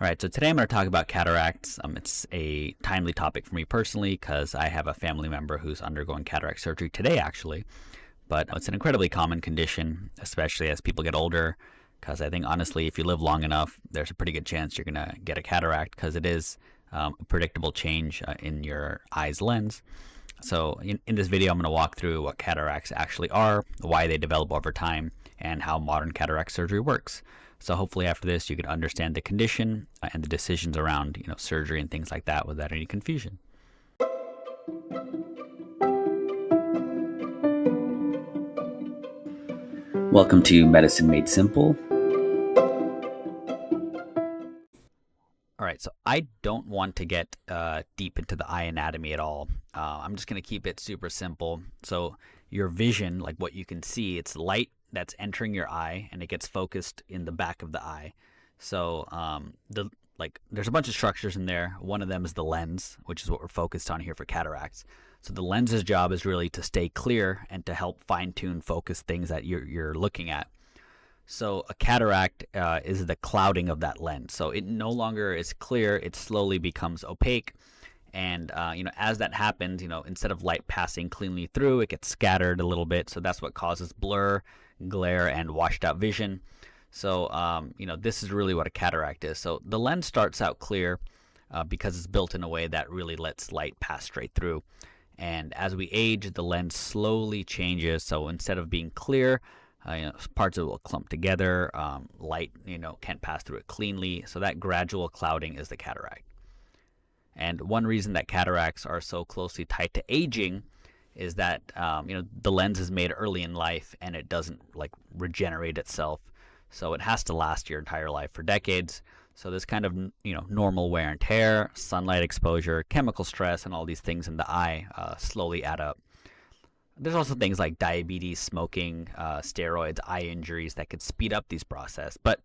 All right, so today I'm going to talk about cataracts. It's a timely topic for me personally because I have a family member who's undergoing cataract surgery today, actually. But it's an incredibly common condition, especially as people get older. Because I think, honestly, if you live long enough, there's a pretty good chance you're going to get a cataract because it is a predictable change in your eye's lens. So, in this video, I'm going to walk through what cataracts actually are, why they develop over time, and how modern cataract surgery works. So hopefully after this you can understand the condition and the decisions around surgery and things like that without any confusion. Welcome to Medicine Made Simple. All right, so I don't want to get deep into the eye anatomy at all. I'm just going to keep it super simple. So your vision, like what you can see, it's light that's entering your eye and it gets focused in the back of the eye. So there's a bunch of structures in there. One of them is the lens, which is what we're focused on here for cataracts. So the lens's job is really to stay clear and to help fine-tune focus things that you're looking at. So a cataract is the clouding of that lens. So it no longer is clear, it slowly becomes opaque. And as that happens, instead of light passing cleanly through, it gets scattered a little bit. So that's what causes blur, glare, and washed out vision. So this is really what a cataract is. So the lens starts out clear because it's built in a way that really lets light pass straight through. And as we age, the lens slowly changes. So instead of being clear, parts of it will clump together. Light, can't pass through it cleanly. So that gradual clouding is the cataract. And one reason that cataracts are so closely tied to aging is that the lens is made early in life and it doesn't regenerate itself. So it has to last your entire life for decades. So this kind of normal wear and tear, sunlight exposure, chemical stress, and all these things in the eye slowly add up. There's also things like diabetes, smoking, steroids, eye injuries that could speed up these process. But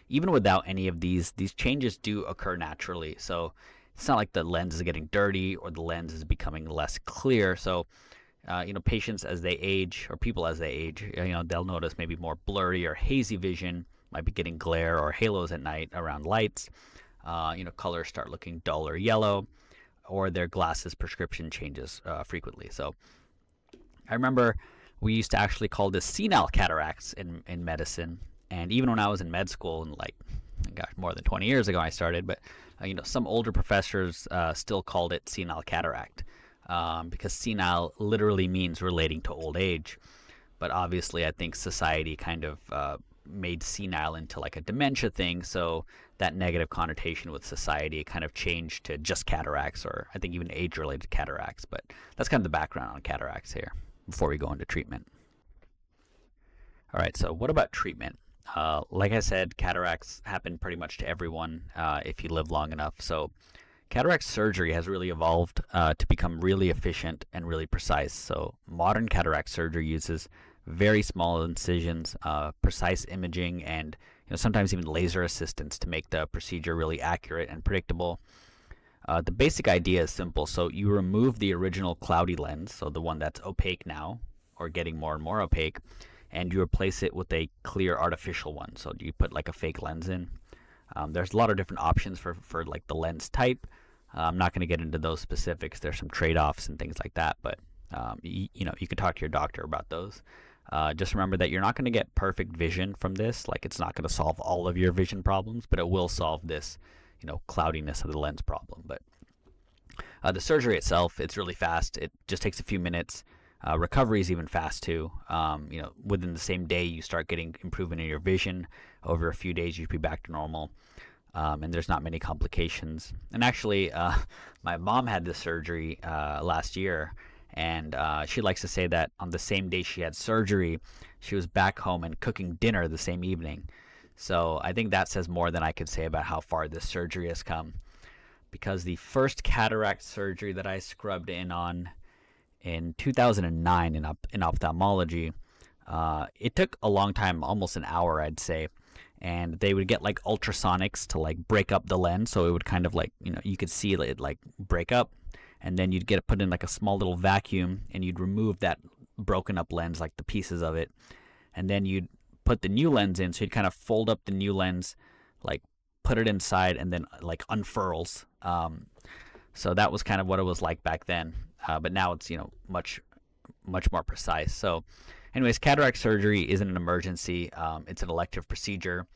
even without any of these changes do occur naturally. So it's not like the lens is getting dirty or the lens is becoming less clear. So patients as they age, or people as they age, they'll notice maybe more blurry or hazy vision, might be getting glare or halos at night around lights. Colors start looking dull or yellow, or their glasses prescription changes frequently. So I remember we used to actually call this senile cataracts in medicine. And even when I was in med school, and more than 20 years ago I started, but some older professors still called it senile cataract because senile literally means relating to old age. But obviously I think society kind of made senile into like a dementia thing, so that negative connotation with society kind of changed to just cataracts, or I think even age-related cataracts. But that's kind of the background on cataracts here before we go into treatment. All right, so what about treatment? Like I said, cataracts happen pretty much to everyone if you live long enough. So cataract surgery has really evolved to become really efficient and really precise. So modern cataract surgery uses very small incisions, precise imaging, and sometimes even laser assistance to make the procedure really accurate and predictable. The basic idea is simple. So you remove the original cloudy lens, so the one that's opaque now, or getting more and more opaque, and you replace it with a clear artificial one. So you put like a fake lens in. There's a lot of different options for like the lens type. I'm not going to get into those specifics. There's some trade-offs and things like that, but you can talk to your doctor about those. Just remember that you're not going to get perfect vision from this. Like, it's not going to solve all of your vision problems, but it will solve this, cloudiness of the lens problem. But the surgery itself, it's really fast. It just takes a few minutes. Recovery is even fast too. Within the same day, you start getting improvement in your vision. Over a few days, you'll be back to normal. And there's not many complications. And actually, my mom had this surgery last year, and she likes to say that on the same day she had surgery, she was back home and cooking dinner the same evening. So I think that says more than I could say about how far this surgery has come. Because the first cataract surgery that I scrubbed in on in 2009 in ophthalmology, it took a long time, almost an hour, I'd say. And they would get like ultrasonics to like break up the lens, so it would kind of like, you could see it like break up, and then you'd get it put in like a small little vacuum, and you'd remove that broken up lens, like the pieces of it, and then you'd put the new lens in. So you'd kind of fold up the new lens, like put it inside and then like unfurls. So that was kind of what it was like back then. But now it's much more precise. So, anyways, cataract surgery isn't an emergency. It's an elective procedure,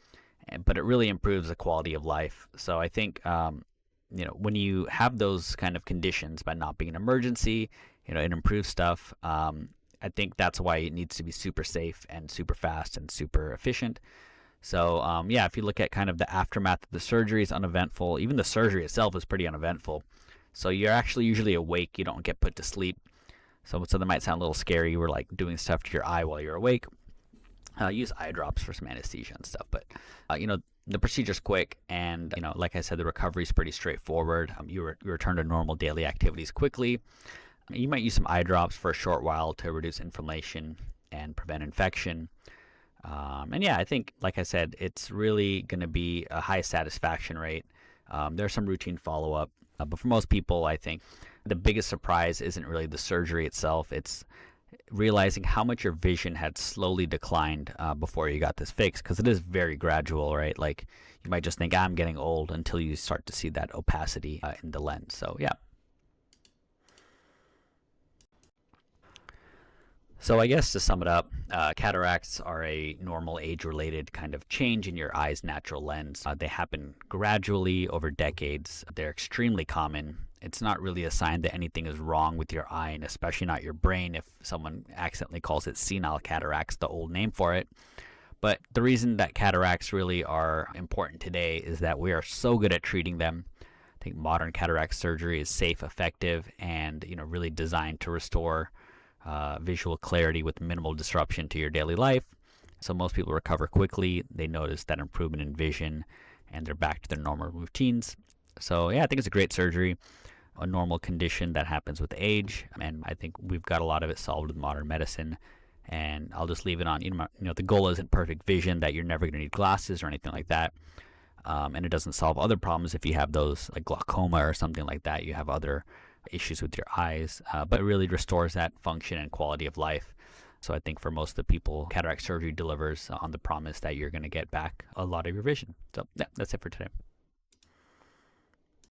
but it really improves the quality of life. So I think when you have those kind of conditions, by not being an emergency, it improves stuff. I think that's why it needs to be super safe and super fast and super efficient. So if you look at kind of the aftermath of the surgery, is uneventful. Even the surgery itself is pretty uneventful. So you're actually usually awake. You don't get put to sleep. So that might sound a little scary. You were like doing stuff to your eye while you're awake. Use eye drops for some anesthesia and stuff. But the procedure's quick, and like I said, the recovery is pretty straightforward. You return to normal daily activities quickly. You might use some eye drops for a short while to reduce inflammation and prevent infection. I think, like I said, it's really going to be a high satisfaction rate. There's some routine follow-up, but for most people, I think the biggest surprise isn't really the surgery itself. It's realizing how much your vision had slowly declined before you got this fixed, because it is very gradual, right? Like, you might just think, I'm getting old, until you start to see that opacity in the lens. So, yeah. So I guess to sum it up, cataracts are a normal age-related kind of change in your eye's natural lens. They happen gradually over decades. They're extremely common. It's not really a sign that anything is wrong with your eye, and especially not your brain if someone accidentally calls it senile cataracts, the old name for it. But the reason that cataracts really are important today is that we are so good at treating them. I think modern cataract surgery is safe, effective, and really designed to restore visual clarity with minimal disruption to your daily life. So most people recover quickly. They notice that improvement in vision, and they're back to their normal routines. So I think it's a great surgery, a normal condition that happens with age, and I think we've got a lot of it solved with modern medicine. And I'll just leave it on, the goal isn't perfect vision, that you're never going to need glasses or anything like that. And it doesn't solve other problems if you have those, like glaucoma or something like that. You have other issues with your eyes, but it really restores that function and quality of life. So I think for most of the people, cataract surgery delivers on the promise that you're going to get back a lot of your vision. So that's it for today.